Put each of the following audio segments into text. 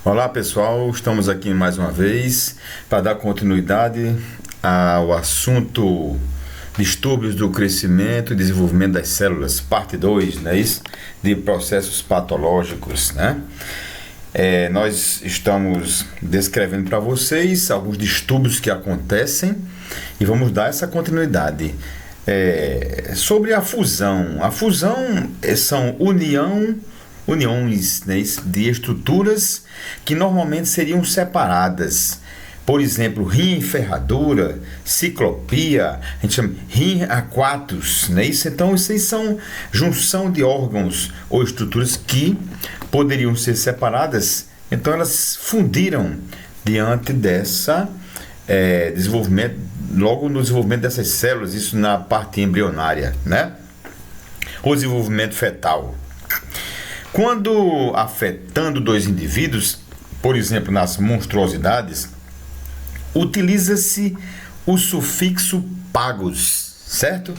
Olá pessoal, estamos aqui mais uma vez para dar continuidade ao assunto distúrbios do crescimento e desenvolvimento das células, parte 2, né, de processos patológicos, né? Nós estamos descrevendo para vocês alguns distúrbios que acontecem e vamos dar essa continuidade. Sobre a fusão. A fusão são uniões, né, de estruturas que normalmente seriam separadas. Por exemplo, rim em ferradura, ciclopia, a gente chama rim aquatus, né? Então, isso aí são junção de órgãos ou estruturas que poderiam ser separadas. Então, elas fundiram diante dessa desenvolvimento, logo no desenvolvimento dessas células, isso na parte embrionária, né? O desenvolvimento fetal. Quando afetando dois indivíduos, por exemplo, nas monstruosidades, utiliza-se o sufixo pagos, certo?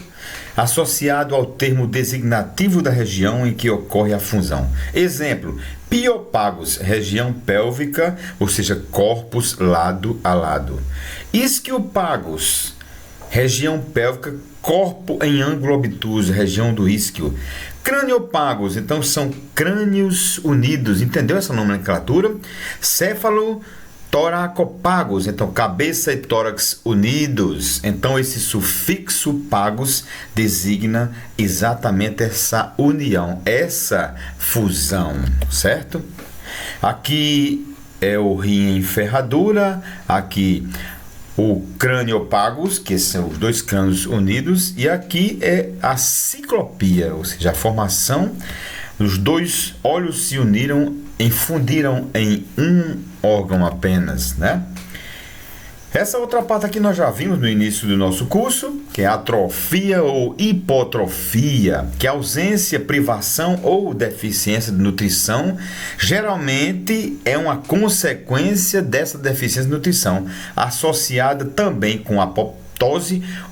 Associado ao termo designativo da região em que ocorre a fusão. Exemplo, piopagos, região pélvica, ou seja, corpos lado a lado. Isquiopagos, região pélvica, corpo em ângulo obtuso, região do isquio. Craniopagos, então são crânios unidos, entendeu essa nomenclatura? Céfalo-toracopagos, então cabeça e tórax unidos. Então esse sufixo pagos designa exatamente essa união, essa fusão, certo? Aqui é o rim em ferradura, aqui o craniopagos, que são os dois crânios unidos, e aqui é a ciclopia, ou seja, a formação dos dois olhos se uniram e fundiram em um órgão apenas, né? Essa outra parte aqui nós já vimos no início do nosso curso, que é atrofia ou hipotrofia, que é ausência, privação ou deficiência de nutrição, geralmente é uma consequência dessa deficiência de nutrição, associada também com apoptose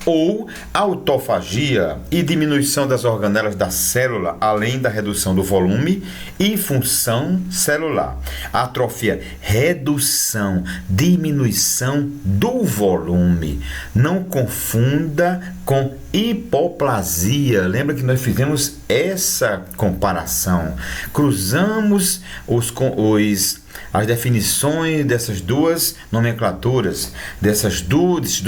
ou autofagia e diminuição das organelas da célula, além da redução do volume e função celular. Atrofia, redução, diminuição do volume. Não confunda com hipoplasia. Lembra que nós fizemos essa comparação. Cruzamos as definições dessas duas nomenclaturas, desses dois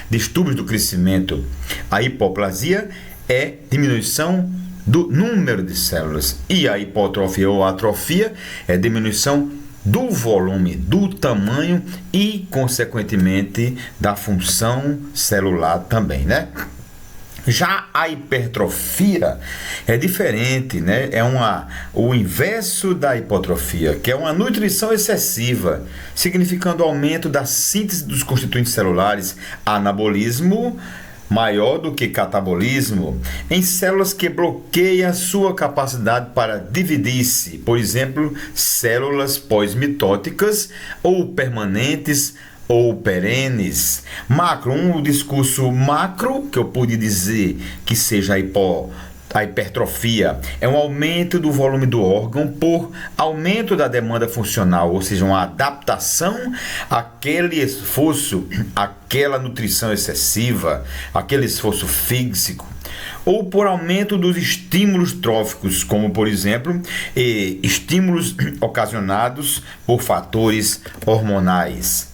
distúrbios do crescimento. A hipoplasia é diminuição do número de células e a hipotrofia ou atrofia é diminuição do volume, do tamanho e, consequentemente, da função celular também, né? Já a hipertrofia é diferente, né? O inverso da hipotrofia, que é uma nutrição excessiva, significando aumento da síntese dos constituintes celulares, anabolismo maior do que catabolismo, em células que bloqueiam a sua capacidade para dividir-se, por exemplo, células pós-mitóticas ou permanentes ou perenes. Um discurso macro, que eu pude dizer que seja a hipertrofia, é um aumento do volume do órgão por aumento da demanda funcional, ou seja, uma adaptação àquele esforço, àquela nutrição excessiva, aquele esforço físico, ou por aumento dos estímulos tróficos, como, por exemplo, estímulos ocasionados por fatores hormonais.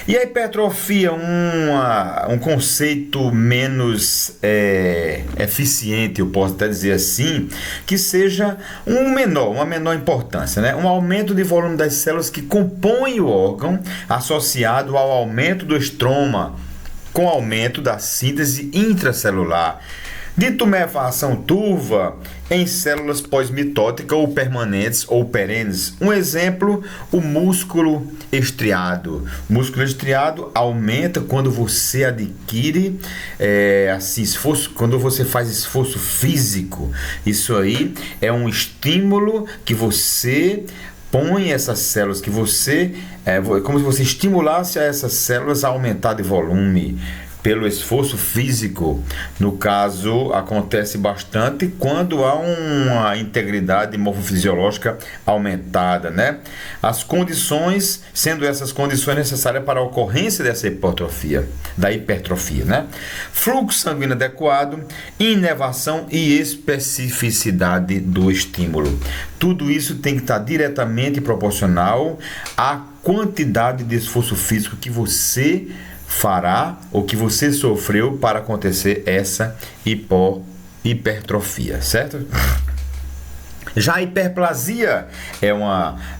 E a hipertrofia, um conceito menos eficiente, eu posso até dizer assim, que seja uma menor importância, né? Um aumento de volume das células que compõem o órgão, associado ao aumento do estroma, com aumento da síntese intracelular, de tumefação turva em células pós-mitóticas ou permanentes ou perenes. Um exemplo, o músculo estriado. O músculo estriado aumenta quando você adquire esforço, quando você faz esforço físico. Isso aí é um estímulo que você põe essas células, como se você estimulasse essas células a aumentar de volume. pelo esforço físico. No caso, acontece bastante quando há uma integridade morfofisiológica aumentada, né? As condições, sendo essas condições necessárias para a ocorrência dessa hipertrofia, né? Fluxo sanguíneo adequado, inervação e especificidade do estímulo. Tudo isso tem que estar diretamente proporcional à quantidade de esforço físico que você fará ou que você sofreu para acontecer essa hipertrofia, certo? Já a hiperplasia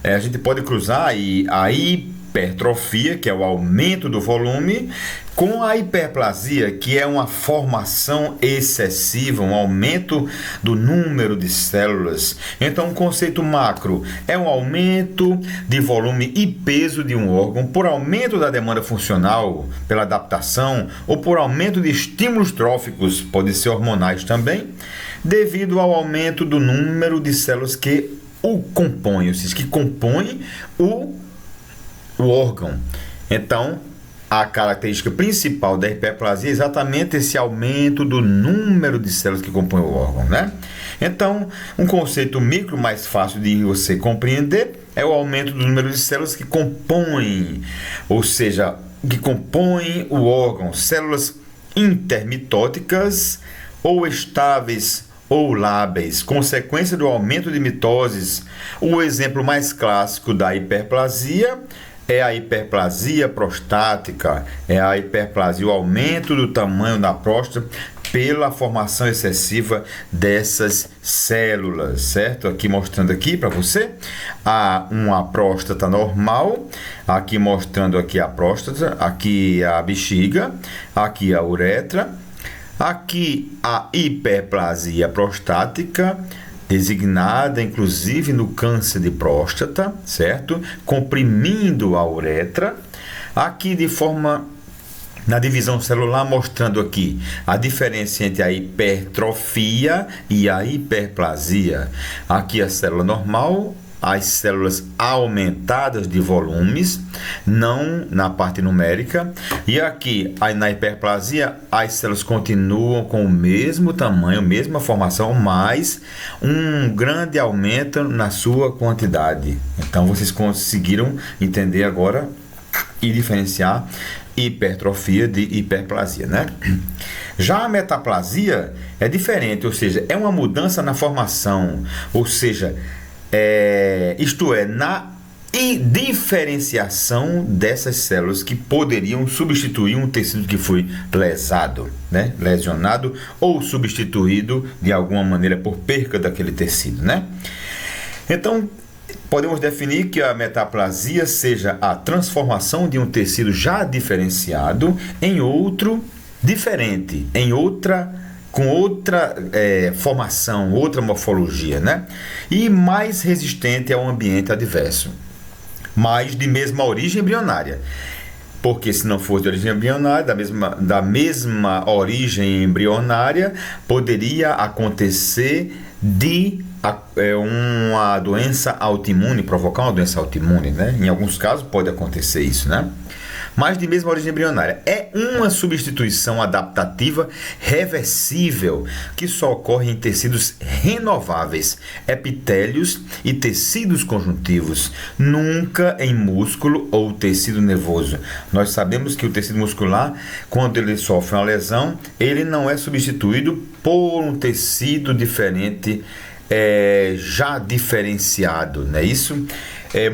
a gente pode cruzar a hipertrofia, que é o aumento do volume, com a hiperplasia, que é uma formação excessiva, um aumento do número de células. Então, o conceito macro é um aumento de volume e peso de um órgão por aumento da demanda funcional, pela adaptação ou por aumento de estímulos tróficos, podem ser hormonais também, devido ao aumento do número de células que o compõem, ou seja, que compõem o órgão. Então, a característica principal da hiperplasia é exatamente esse aumento do número de células que compõem o órgão, né? Então, um conceito micro mais fácil de você compreender é o aumento do número de células que compõem, ou seja, que compõem o órgão, células intermitóticas ou estáveis ou lábeis, consequência do aumento de mitoses. O exemplo mais clássico da hiperplasia é a hiperplasia prostática, é a hiperplasia, o aumento do tamanho da próstata pela formação excessiva dessas células, certo? Aqui mostrando aqui para você uma próstata normal, aqui mostrando aqui a próstata, aqui a bexiga, aqui a uretra, aqui a hiperplasia prostática, designada inclusive no câncer de próstata, certo? Comprimindo a uretra. Aqui na divisão celular, mostrando aqui a diferença entre a hipertrofia e a hiperplasia. Aqui a célula normal, as células aumentadas de volumes, não na parte numérica, e aqui na hiperplasia as células continuam com o mesmo tamanho, mesma formação, mas um grande aumento na sua quantidade. Então vocês conseguiram entender agora e diferenciar hipertrofia de hiperplasia, né? Já a metaplasia é diferente, ou seja, é uma mudança na formação, ou seja, isto é, na diferenciação dessas células que poderiam substituir um tecido que foi lesado, né? Lesionado ou substituído de alguma maneira por perca daquele tecido, né? Então, podemos definir que a metaplasia seja a transformação de um tecido já diferenciado em outro diferente, com outra formação, outra morfologia, né? E mais resistente ao ambiente adverso, mas de mesma origem embrionária. Porque se não fosse de origem embrionária, da mesma origem embrionária, poderia acontecer de uma doença autoimune, provocar uma doença autoimune, né? Em alguns casos pode acontecer isso, né? Mas de mesma origem embrionária. É uma substituição adaptativa reversível que só ocorre em tecidos renováveis, epitélios e tecidos conjuntivos, nunca em músculo ou tecido nervoso. Nós sabemos que o tecido muscular, quando ele sofre uma lesão, ele não é substituído por um tecido diferente, já diferenciado, não é isso?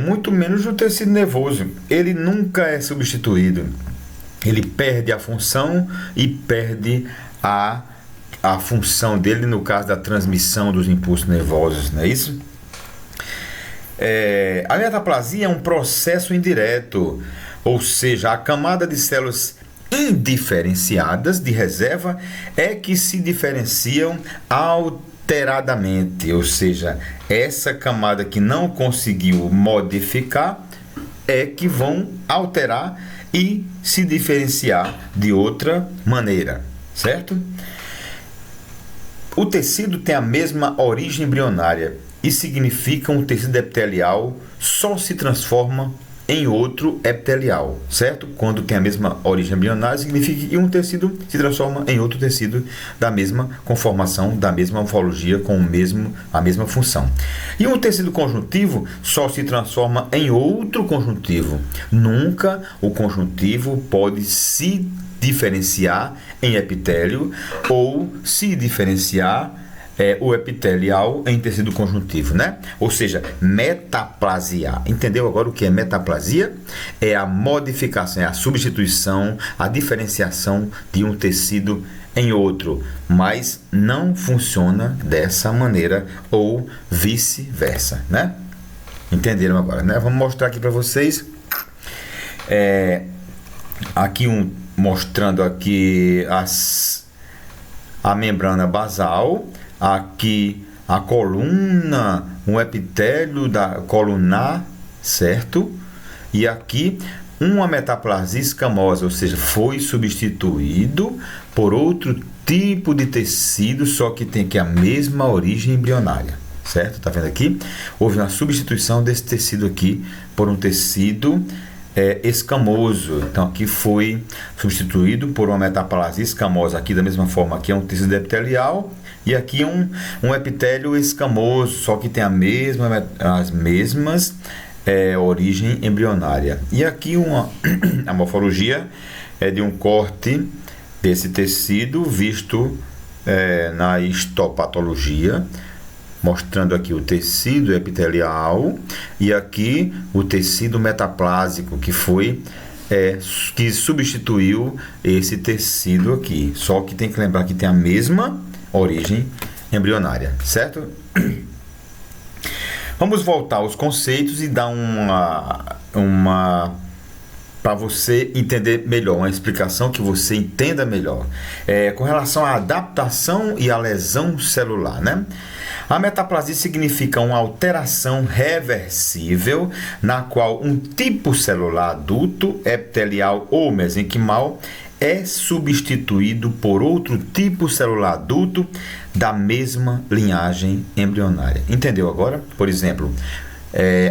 Muito menos o tecido nervoso. Ele nunca é substituído. Ele perde a função e perde a função dele no caso da transmissão dos impulsos nervosos, não é isso? A metaplasia é um processo indireto, ou seja, a camada de células indiferenciadas de reserva é que se diferenciam alteradamente, ou seja, essa camada que não conseguiu modificar é que vão alterar e se diferenciar de outra maneira, certo? O tecido tem a mesma origem embrionária e significa um tecido epitelial só se transforma em outro epitelial, certo? Quando tem a mesma origem embrionária, significa que um tecido se transforma em outro tecido da mesma conformação, da mesma morfologia, com a mesma função. E um tecido conjuntivo só se transforma em outro conjuntivo. Nunca o conjuntivo pode se diferenciar em epitélio ou se diferenciar o epitelial em tecido conjuntivo, né? Ou seja, metaplasia. Entendeu agora o que é metaplasia? É a modificação, é a substituição, a diferenciação de um tecido em outro, mas não funciona dessa maneira ou vice-versa, né? Entenderam agora, né? Vamos mostrar aqui para vocês mostrando aqui a membrana basal. Aqui a coluna, um epitélio da colunar, certo? E aqui uma metaplasia escamosa, ou seja, foi substituído por outro tipo de tecido, só que tem aqui a mesma origem embrionária, certo? Tá vendo aqui? Houve uma substituição desse tecido aqui por um tecido escamoso. Então aqui foi substituído por uma metaplasia escamosa, aqui da mesma forma, aqui é um tecido epitelial e aqui um epitélio escamoso, só que tem as mesmas origem embrionária. E aqui a morfologia é de um corte desse tecido visto na histopatologia, mostrando aqui o tecido epitelial e aqui o tecido metaplásico que que substituiu esse tecido aqui. Só que tem que lembrar que tem a mesma origem embrionária, certo? Vamos voltar aos conceitos e dar para você entender melhor, uma explicação que você entenda melhor. Com relação à adaptação e à lesão celular, né? A metaplasia significa uma alteração reversível na qual um tipo celular adulto, epitelial ou mesenquimal, é substituído por outro tipo celular adulto da mesma linhagem embrionária. Entendeu agora? Por exemplo,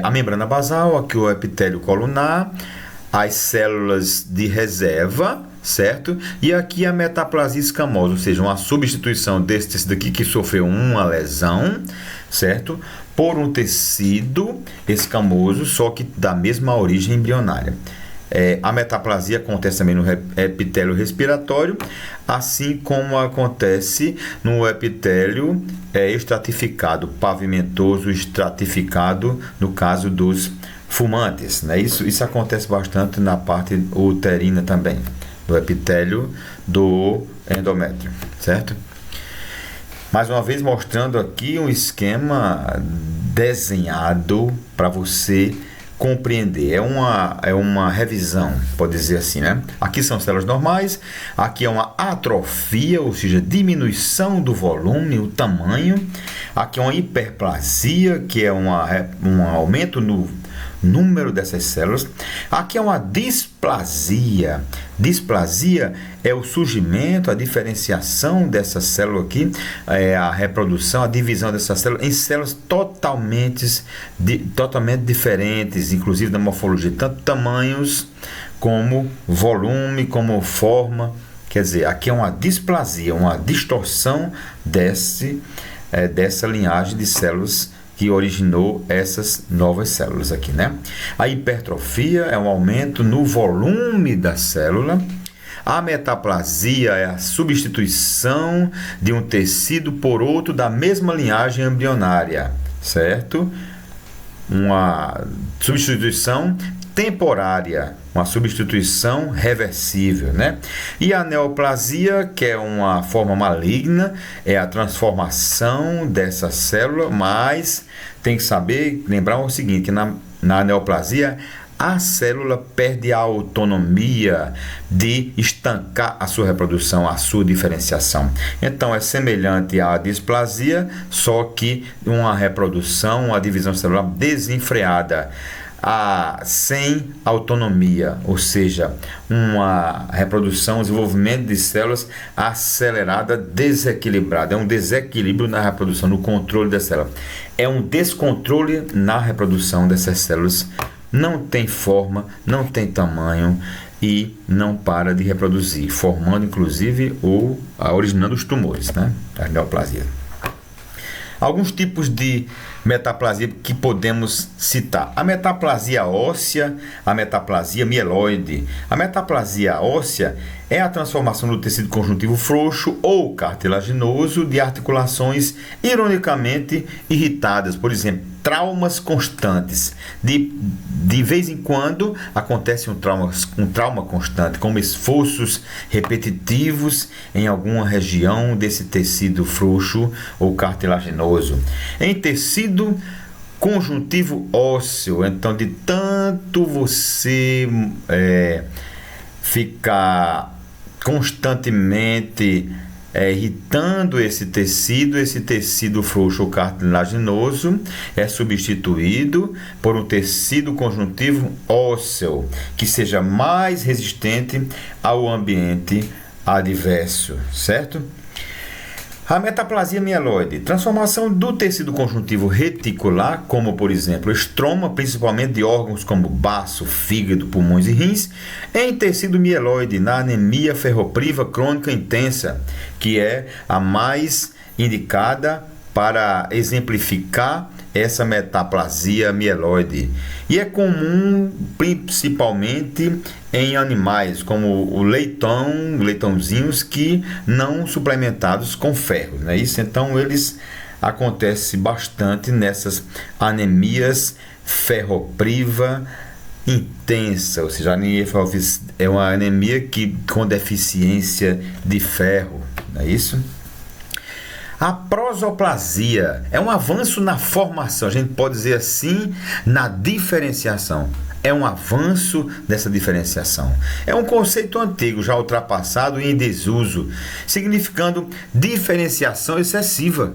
a membrana basal, aqui o epitélio colunar, as células de reserva, certo? E aqui a metaplasia escamosa, ou seja, uma substituição desse tecido aqui que sofreu uma lesão, certo? Por um tecido escamoso, só que da mesma origem embrionária. A metaplasia acontece também no epitélio respiratório, assim como acontece no epitélio estratificado, pavimentoso estratificado, no caso dos fumantes, né? Isso acontece bastante na parte uterina também, do epitélio do endométrio, certo? Mais uma vez mostrando aqui um esquema desenhado para você compreender. É uma revisão, pode dizer assim, né? Aqui são células normais, aqui é uma atrofia, ou seja, diminuição do volume, o tamanho. Aqui é uma hiperplasia, que é um aumento no número dessas células. Aqui é uma displasia. Displasia é o surgimento, a diferenciação dessa célula aqui, a reprodução, a divisão dessa célula em células totalmente diferentes, inclusive na morfologia, tanto tamanhos como volume, como forma. Quer dizer, aqui é uma displasia, uma distorção dessa linhagem de células que originou essas novas células aqui, né? A hipertrofia é um aumento no volume da célula. A metaplasia é a substituição de um tecido por outro da mesma linhagem embrionária, certo? Uma substituição temporária, uma substituição reversível, né? E a neoplasia, que é uma forma maligna, é a transformação dessa célula, mas tem que lembrar o seguinte, que na neoplasia a célula perde a autonomia de estancar a sua reprodução, a sua diferenciação. Então é semelhante à displasia, só que uma reprodução, uma divisão celular desenfreada, sem autonomia, ou seja, uma reprodução, desenvolvimento de células acelerada, desequilibrada. É um desequilíbrio na reprodução, no controle da célula. É um descontrole na reprodução dessas células não tem forma, não tem tamanho e não para de reproduzir, formando inclusive originando os tumores, né? As neoplasias. Alguns tipos de metaplasia que podemos citar: a metaplasia óssea, a metaplasia mieloide. A metaplasia óssea é a transformação do tecido conjuntivo frouxo ou cartilaginoso de articulações ironicamente irritadas, por exemplo, traumas constantes. De vez em quando acontece um trauma constante, como esforços repetitivos em alguma região desse tecido frouxo ou cartilaginoso. Em tecido conjuntivo ósseo, então, de tanto você ficar constantemente irritando esse tecido frouxo ou cartilaginoso é substituído por um tecido conjuntivo ósseo que seja mais resistente ao ambiente adverso, certo? A metaplasia mieloide, transformação do tecido conjuntivo reticular, como por exemplo estroma, principalmente de órgãos como baço, fígado, pulmões e rins, em tecido mieloide, na anemia ferropriva crônica intensa, que é a mais indicada para exemplificar essa metaplasia mieloide. E é comum principalmente em animais, como o leitãozinhos que não suplementados com ferro, né? Isso, então, eles acontecem bastante nessas anemias ferropriva intensa, ou seja, a anemia ferropriva é uma anemia com deficiência de ferro, não é isso? A prosoplasia é um avanço na formação, a gente pode dizer assim, na diferenciação. É um avanço dessa diferenciação. É um conceito antigo, já ultrapassado e em desuso, significando diferenciação excessiva.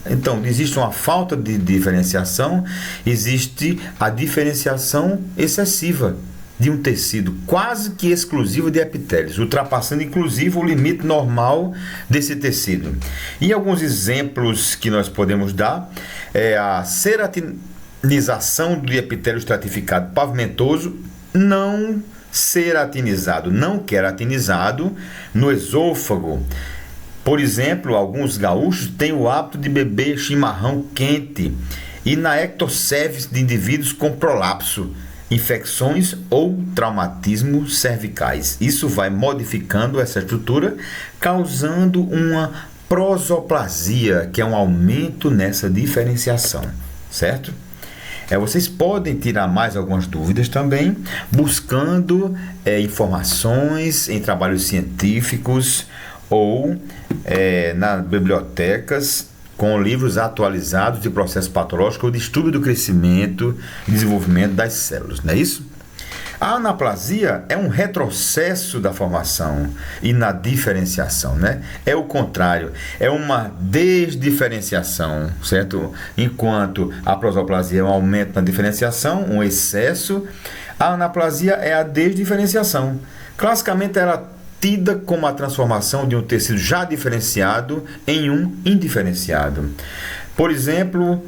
Então, existe uma falta de diferenciação, existe a diferenciação excessiva de um tecido quase que exclusivo de epitélios, ultrapassando inclusive o limite normal desse tecido. E alguns exemplos que nós podemos dar é a ceratinização do epitélio estratificado pavimentoso não ceratinizado, não queratinizado no esôfago. Por exemplo, alguns gaúchos têm o hábito de beber chimarrão quente e na ectocervix de indivíduos com prolapso, infecções ou traumatismos cervicais. Isso vai modificando essa estrutura, causando uma prosoplasia, que é um aumento nessa diferenciação, certo? Vocês podem tirar mais algumas dúvidas também, buscando informações em trabalhos científicos ou nas bibliotecas, com livros atualizados de processo patológico ou de estudo do crescimento e desenvolvimento das células, não é isso? A anaplasia é um retrocesso da formação e na diferenciação, né? É o contrário, é uma desdiferenciação, certo? Enquanto a prosoplasia é um aumento na diferenciação, um excesso, a anaplasia é a desdiferenciação. Classicamente, ela tida como a transformação de um tecido já diferenciado em um indiferenciado. Por exemplo,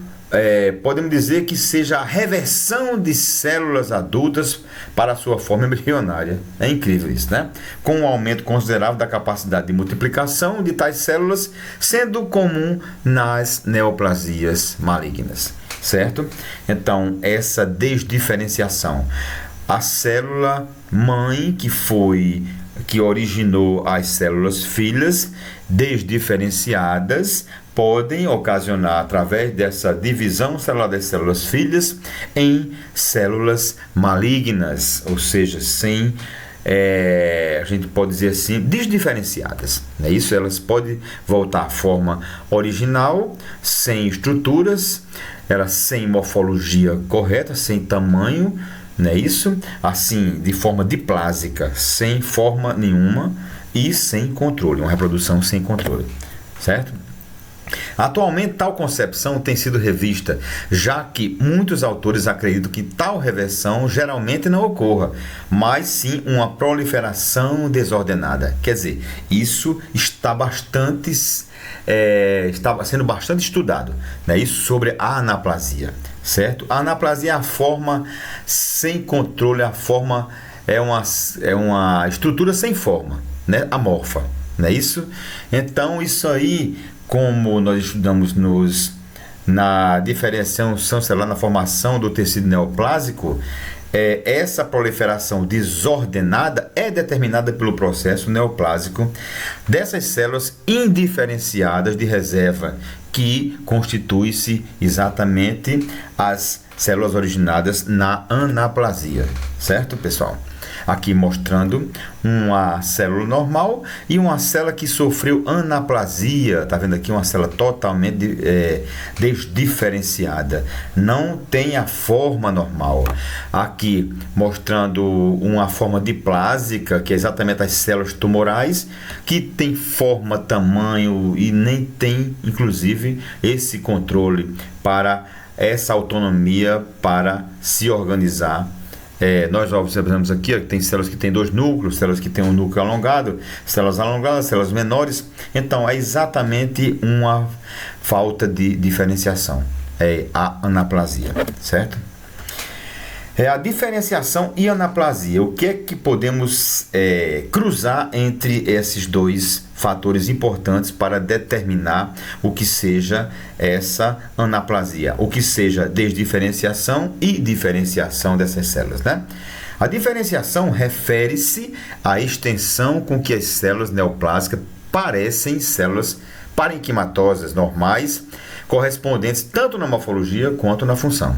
podemos dizer que seja a reversão de células adultas para a sua forma embrionária. É incrível isso, né? Com um aumento considerável da capacidade de multiplicação de tais células, sendo comum nas neoplasias malignas, certo? Então, essa desdiferenciação. A célula mãe que originou as células filhas desdiferenciadas podem ocasionar, através dessa divisão celular das células filhas, em células malignas, ou seja, a gente pode dizer assim, desdiferenciadas, né? Isso, elas podem voltar à forma original, sem estruturas, elas sem morfologia correta, sem tamanho, não é isso? Assim, de forma diplásica, sem forma nenhuma e sem controle, uma reprodução sem controle, certo? Atualmente, tal concepção tem sido revista, já que muitos autores acreditam que tal reversão geralmente não ocorra, mas sim uma proliferação desordenada. Quer dizer, isso está sendo bastante estudado, né? Isso sobre a anaplasia, certo? A anaplasia é a forma sem controle, a forma é uma estrutura sem forma, né? Amorfa, não é isso? Então, isso aí, como nós estudamos na diferenciação celular, na formação do tecido neoplásico, essa proliferação desordenada é determinada pelo processo neoplásico dessas células indiferenciadas de reserva, que constitui-se exatamente as células originadas na anaplasia, certo, pessoal? Aqui mostrando uma célula normal e uma célula que sofreu anaplasia. Tá vendo aqui uma célula totalmente desdiferenciada, não tem a forma normal. Aqui mostrando uma forma diplásica, que é exatamente as células tumorais, que tem forma, tamanho e nem tem, inclusive, esse controle para essa autonomia para se organizar. Nós observamos aqui que tem células que têm 2 núcleos, células que têm um núcleo alongado, células menores. Então, é exatamente uma falta de diferenciação, a anaplasia, certo? A diferenciação e anaplasia. O que é que podemos cruzar entre esses dois fatores importantes para determinar o que seja essa anaplasia, o que seja desdiferenciação e diferenciação dessas células, né? A diferenciação refere-se à extensão com que as células neoplásicas parecem células parenquimatosas normais, correspondentes tanto na morfologia quanto na função.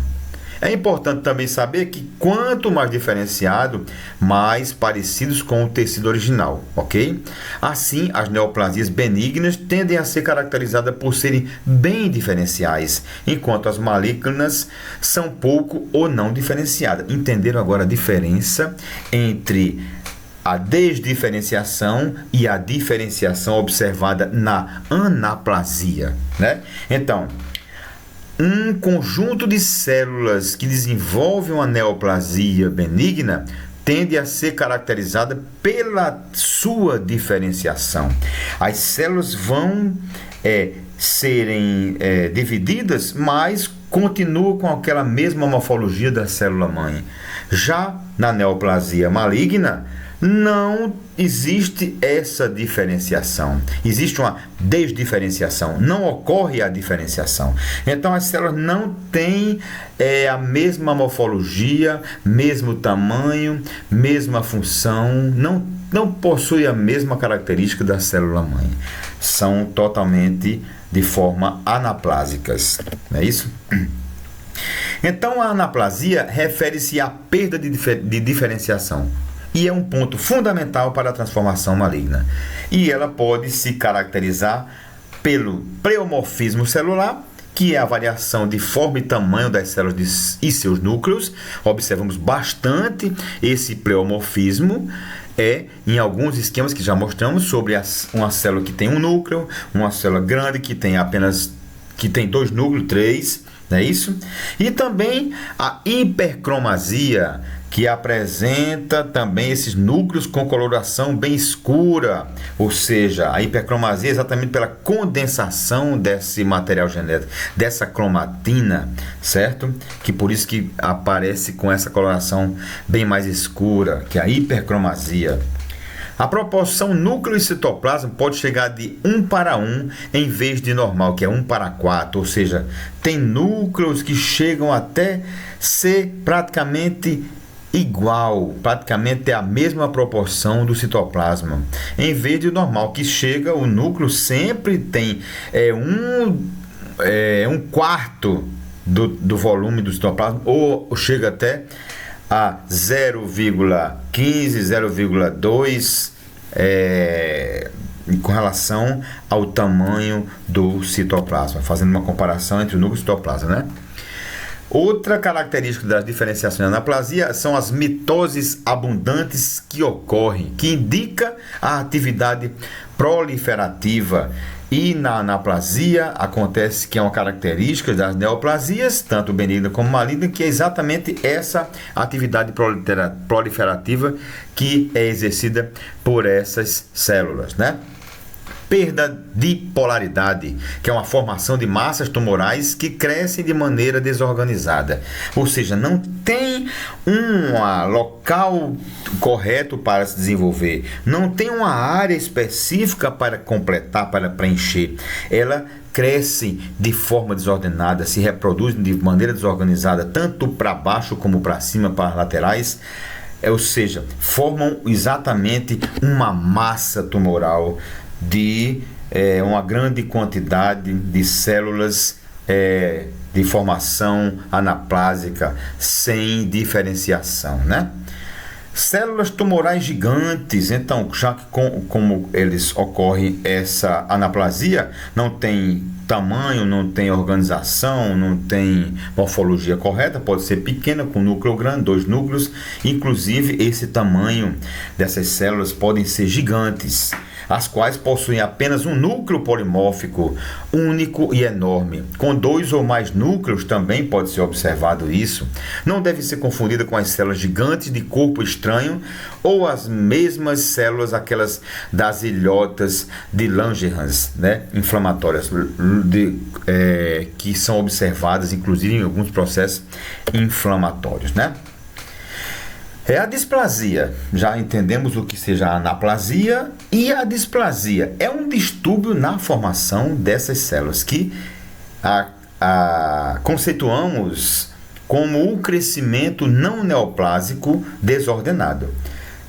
É importante também saber que quanto mais diferenciado, mais parecidos com o tecido original, ok? Assim, as neoplasias benignas tendem a ser caracterizadas por serem bem diferenciais, enquanto as malignas são pouco ou não diferenciadas. Entenderam agora a diferença entre a desdiferenciação e a diferenciação observada na anaplasia, né? Então, um conjunto de células que desenvolvem uma neoplasia benigna tende a ser caracterizada pela sua diferenciação. As células vão serem divididas, mas continuam com aquela mesma morfologia da célula-mãe. Já na neoplasia maligna, não existe essa diferenciação, existe uma desdiferenciação, não ocorre a diferenciação. Então as células não têm a mesma morfologia, mesmo tamanho, mesma função, não possuem a mesma característica da célula-mãe. São totalmente de forma anaplásicas, não é isso? Então a anaplasia refere-se à perda de diferenciação. E é um ponto fundamental para a transformação maligna. E ela pode se caracterizar pelo pleomorfismo celular, que é a variação de forma e tamanho das células e seus núcleos. Observamos bastante esse pleomorfismo em alguns esquemas que já mostramos sobre uma célula que tem um núcleo, uma célula grande que tem 2 núcleos, 3, não é isso? E também a hipercromasia, que apresenta também esses núcleos com coloração bem escura, ou seja, a hipercromasia é exatamente pela condensação desse material genético, dessa cromatina, certo? Que por isso que aparece com essa coloração bem mais escura, que é a hipercromasia. A proporção núcleo e citoplasma pode chegar de 1:1 em vez de normal, que é 1:4, ou seja, tem núcleos que chegam até ser praticamente igual, praticamente é a mesma proporção do citoplasma, em vez de normal, que chega, o núcleo sempre tem um quarto do volume do citoplasma, ou chega até a 0,15, 0,2 com relação ao tamanho do citoplasma, fazendo uma comparação entre o núcleo e o citoplasma, né? Outra característica das diferenciações da anaplasia são as mitoses abundantes que ocorrem, que indica a atividade proliferativa. E na anaplasia acontece que é uma característica das neoplasias, tanto benigna como maligna, que é exatamente essa atividade proliferativa que é exercida por essas células, né? perda de polaridade, que é uma formação de massas tumorais que crescem de maneira desorganizada. Ou seja, não tem um local correto para se desenvolver, não tem uma área específica para completar, para preencher. Ela crescem de forma desordenada, se reproduzem de maneira desorganizada, tanto para baixo como para cima, para as laterais. Ou seja, formam exatamente uma massa tumoral de uma grande quantidade de células de formação anaplásica sem diferenciação, né? Células tumorais gigantes, então, já que como eles ocorrem essa anaplasia, não tem tamanho, não tem organização, não tem morfologia correta, pode ser pequena, com núcleo grande, 2 núcleos, inclusive esse tamanho dessas células podem ser gigantes, as quais possuem apenas um núcleo polimórfico único e enorme. Com 2 ou mais núcleos também pode ser observado isso. Não deve ser confundida com as células gigantes de corpo estranho ou as mesmas células, aquelas das ilhotas de Langerhans, né, inflamatórias, que são observadas inclusive em alguns processos inflamatórios, né? A displasia, já entendemos o que seja a anaplasia, e a displasia é um distúrbio na formação dessas células que conceituamos como o crescimento não neoplásico desordenado.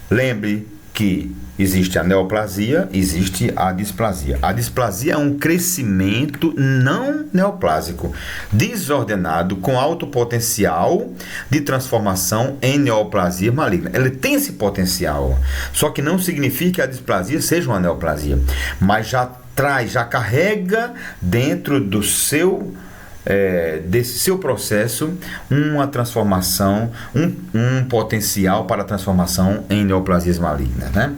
Lembre que existe a neoplasia, existe a displasia. A displasia é um crescimento não neoplásico, desordenado, com alto potencial de transformação em neoplasia maligna. Ele tem esse potencial, só que não significa que a displasia seja uma neoplasia, mas já carrega dentro do desse seu processo uma transformação, um potencial para transformação em neoplasias malignas, né?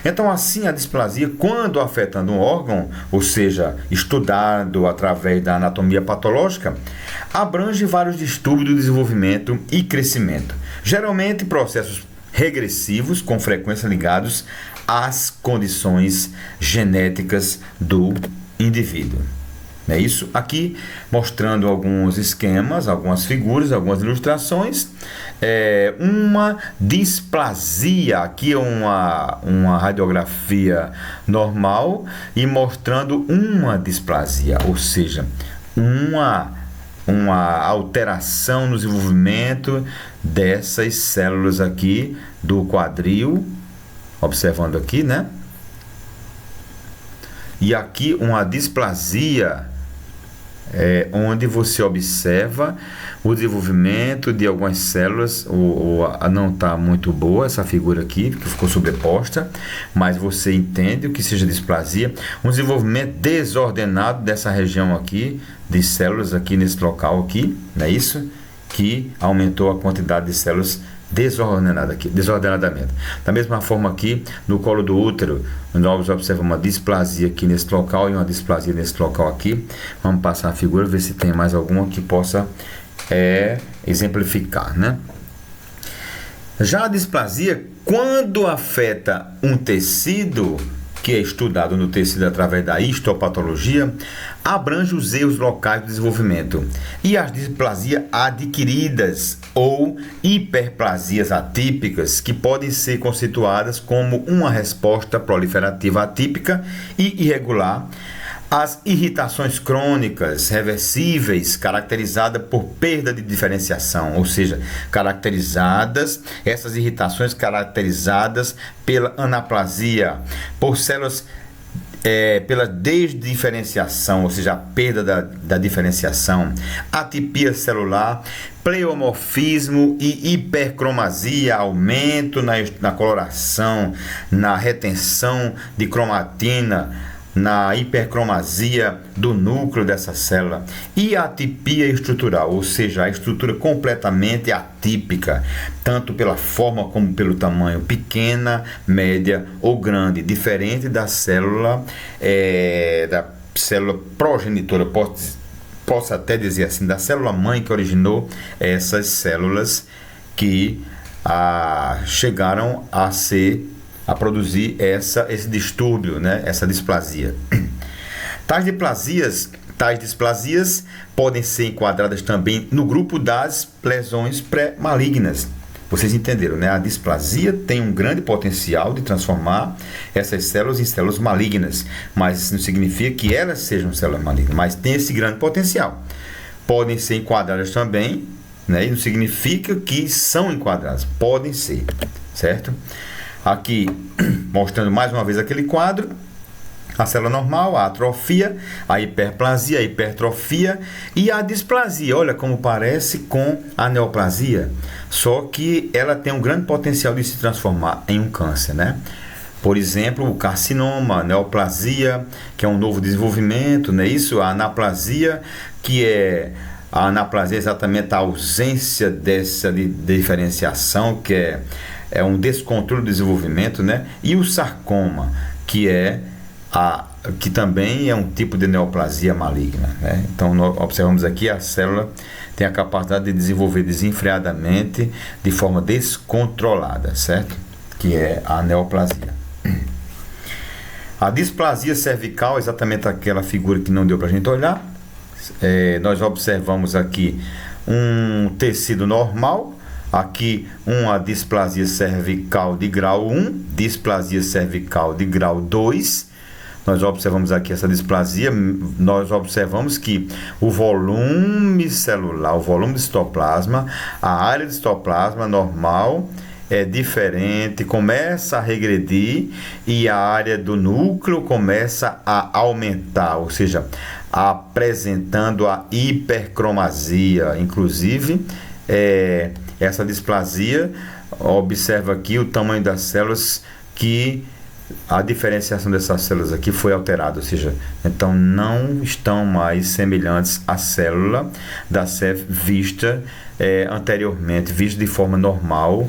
Então, assim, a displasia, quando afetando um órgão, ou seja, estudado através da anatomia patológica, abrange vários distúrbios do desenvolvimento e crescimento, geralmente processos regressivos, com frequência ligados às condições genéticas do indivíduo. É isso aqui, mostrando alguns esquemas, algumas figuras, algumas ilustrações. Uma displasia, aqui é uma radiografia normal e mostrando uma displasia, ou seja, uma alteração no desenvolvimento dessas células aqui do quadril, observando aqui, né? E aqui uma displasia, onde você observa o desenvolvimento de algumas células. Não está muito boa essa figura aqui, porque ficou sobreposta, mas você entende o que seja displasia, um desenvolvimento desordenado dessa região aqui, de células aqui nesse local aqui, não é isso? Que aumentou a quantidade de células desordenadamente. Da mesma forma aqui no colo do útero, nós observamos uma displasia aqui nesse local e uma displasia nesse local aqui. Vamos passar a figura, ver se tem mais alguma que possa exemplificar, né? Já a displasia, quando afeta um tecido, que é estudado no tecido através da histopatologia, abrange os erros locais do desenvolvimento e as displasias adquiridas ou hiperplasias atípicas, que podem ser conceituadas como uma resposta proliferativa atípica e irregular às irritações crônicas reversíveis, caracterizadas por perda de diferenciação, ou seja, essas irritações caracterizadas pela anaplasia, por células pela desdiferenciação, ou seja, a perda da diferenciação, atipia celular, pleomorfismo e hipercromasia, aumento na coloração, na retenção de cromatina, na hipercromasia do núcleo dessa célula, e a atipia estrutural, ou seja, a estrutura completamente atípica, tanto pela forma como pelo tamanho, pequena, média ou grande, diferente da célula progenitora, posso até dizer assim, da célula mãe que originou essas células que chegaram a ser a produzir esse distúrbio, né? Essa displasia. Tais displasias podem ser enquadradas também no grupo das lesões pré-malignas. Vocês entenderam, né? A displasia tem um grande potencial de transformar essas células em células malignas, mas isso não significa que elas sejam células malignas, mas tem esse grande potencial. Podem ser enquadradas também, né? E não significa que são enquadradas, podem ser, certo? Aqui, mostrando mais uma vez aquele quadro, a célula normal, a atrofia, a hiperplasia, a hipertrofia e a displasia. Olha como parece com a neoplasia, só que ela tem um grande potencial de se transformar em um câncer, né? Por exemplo, o carcinoma, a neoplasia, que é um novo desenvolvimento, né? Isso, a anaplasia, que é... A anaplasia é exatamente a ausência dessa diferenciação, que é um descontrole do desenvolvimento, né? E o sarcoma, que também é um tipo de neoplasia maligna, né? Então, nós observamos aqui a célula tem a capacidade de desenvolver desenfreadamente, de forma descontrolada, certo? Que é a neoplasia. A displasia cervical é exatamente aquela figura que não deu para a gente olhar. Nós observamos aqui um tecido normal, aqui uma displasia cervical de grau 1, displasia cervical de grau 2. Nós observamos aqui essa displasia, nós observamos que o volume celular, o volume de citoplasma, a área de citoplasma normal é diferente, começa a regredir e a área do núcleo começa a aumentar, ou seja, apresentando a hipercromasia. Inclusive, essa displasia, observa aqui o tamanho das células, que a diferenciação dessas células aqui foi alterada, ou seja, então não estão mais semelhantes à célula da CEF vista anteriormente, vista de forma normal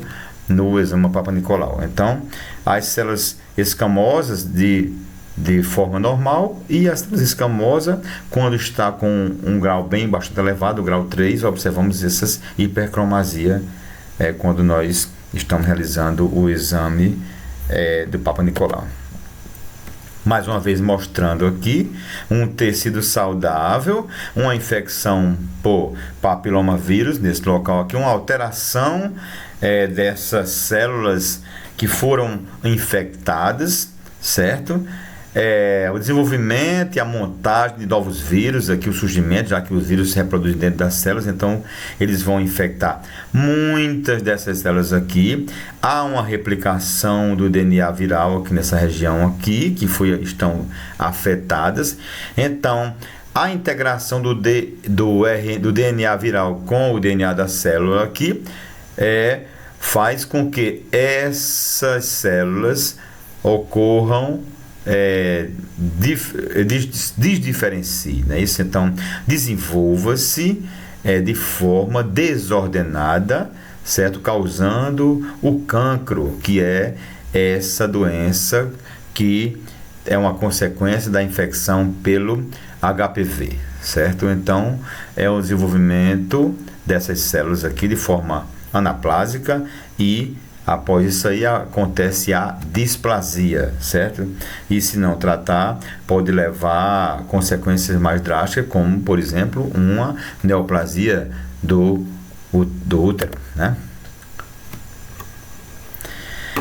no exame Papa Nicolau. Então, as células escamosas de forma normal e as células escamosas, quando está com um grau bem bastante elevado, o grau 3, observamos essas hipercromasia quando nós estamos realizando o exame do Papa Nicolau. Mais uma vez mostrando aqui um tecido saudável, uma infecção por papilomavírus nesse local aqui, uma alteração dessas células que foram infectadas, certo? O desenvolvimento e a montagem de novos vírus, aqui o surgimento, já que os vírus se reproduzem dentro das células, então eles vão infectar muitas dessas células aqui. Há uma replicação do DNA viral aqui nessa região aqui, que estão afetadas. Então, a integração do DNA viral com o DNA da célula aqui faz com que essas células ocorram desdiferencie, né? Isso, então, desenvolva-se de forma desordenada, certo? Causando o cancro, que é essa doença que é uma consequência da infecção pelo HPV, certo? Então, é o desenvolvimento dessas células aqui de forma anaplásica e após isso aí acontece a displasia, certo? E se não tratar, pode levar a consequências mais drásticas, como, por exemplo, uma neoplasia do útero, né?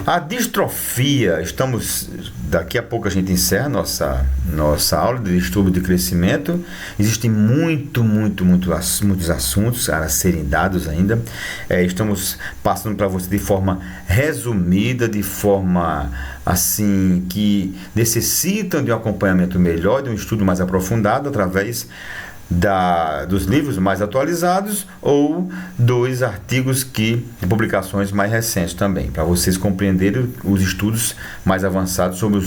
A distrofia, daqui a pouco a gente encerra nossa aula de distúrbio de crescimento. Existem muitos assuntos a serem dados ainda. Estamos passando para você de forma resumida, de forma assim que necessitam de um acompanhamento melhor, de um estudo mais aprofundado através dos livros mais atualizados ou dos artigos de publicações mais recentes também, para vocês compreenderem os estudos mais avançados sobre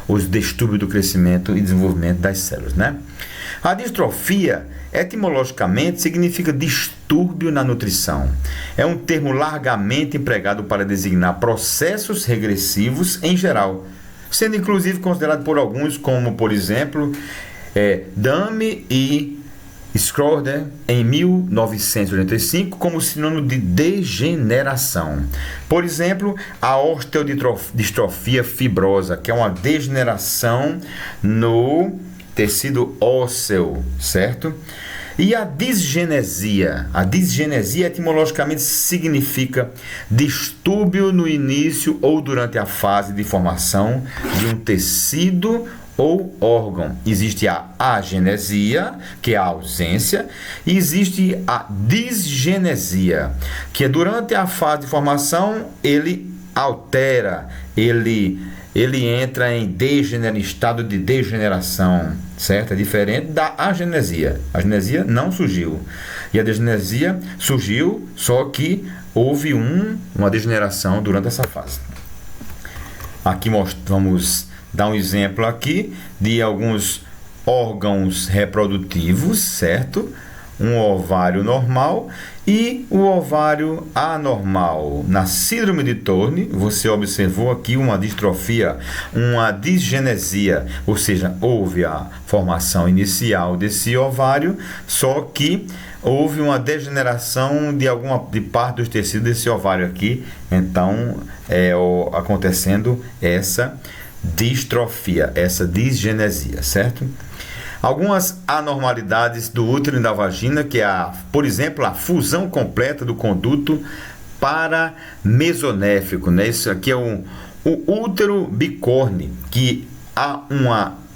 os distúrbios do crescimento e desenvolvimento das células, né? A distrofia, etimologicamente, significa distúrbio na nutrição. É um termo largamente empregado para designar processos regressivos em geral, sendo inclusive considerado por alguns como, por exemplo, DAME e Schroeder, em 1985, como sinônimo de degeneração. Por exemplo, a osteodistrofia fibrosa, que é uma degeneração no tecido ósseo, certo? E a disgenesia. A disgenesia etimologicamente significa distúrbio no início ou durante a fase de formação de um tecido ou órgão. Existe a agenesia, que é a ausência, e existe a disgenesia, que é durante a fase de formação, ele altera, ele entra em estado de degeneração, certo? É diferente da agenesia. A agenesia não surgiu. E a disgenesia surgiu, só que houve uma degeneração durante essa fase. Aqui vamos dar um exemplo aqui de alguns órgãos reprodutivos, certo? Um ovário normal e o ovário anormal. Na síndrome de Turner, você observou aqui uma distrofia, uma disgenesia, ou seja, houve a formação inicial desse ovário, só que houve uma degeneração de parte dos tecidos desse ovário aqui, então acontecendo essa distrofia, essa disgenesia, certo? Algumas anormalidades do útero e da vagina, que é, por exemplo, a fusão completa do conduto paramesonéfico, né? Isso aqui é o útero bicórneo, que há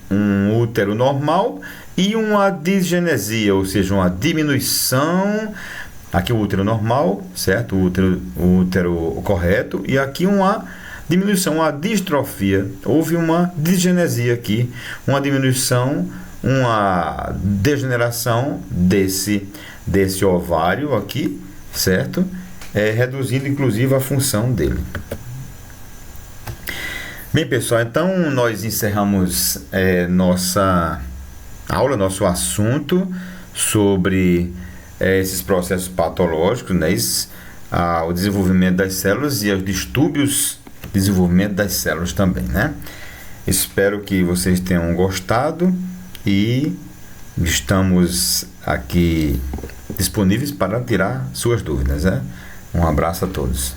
um útero normal e uma disgenesia, ou seja, uma diminuição. Aqui o útero normal, certo? O útero correto, e aqui uma diminuição, uma distrofia. Houve uma disgenesia aqui, uma diminuição, uma degeneração desse ovário aqui, certo? Reduzindo inclusive a função dele. Bem, pessoal, então nós encerramos nossa aula, nosso assunto sobre esses processos patológicos, né? O desenvolvimento das células e os distúrbios do desenvolvimento das células também, né? Espero que vocês tenham gostado e estamos aqui disponíveis para tirar suas dúvidas, né? Um abraço a todos.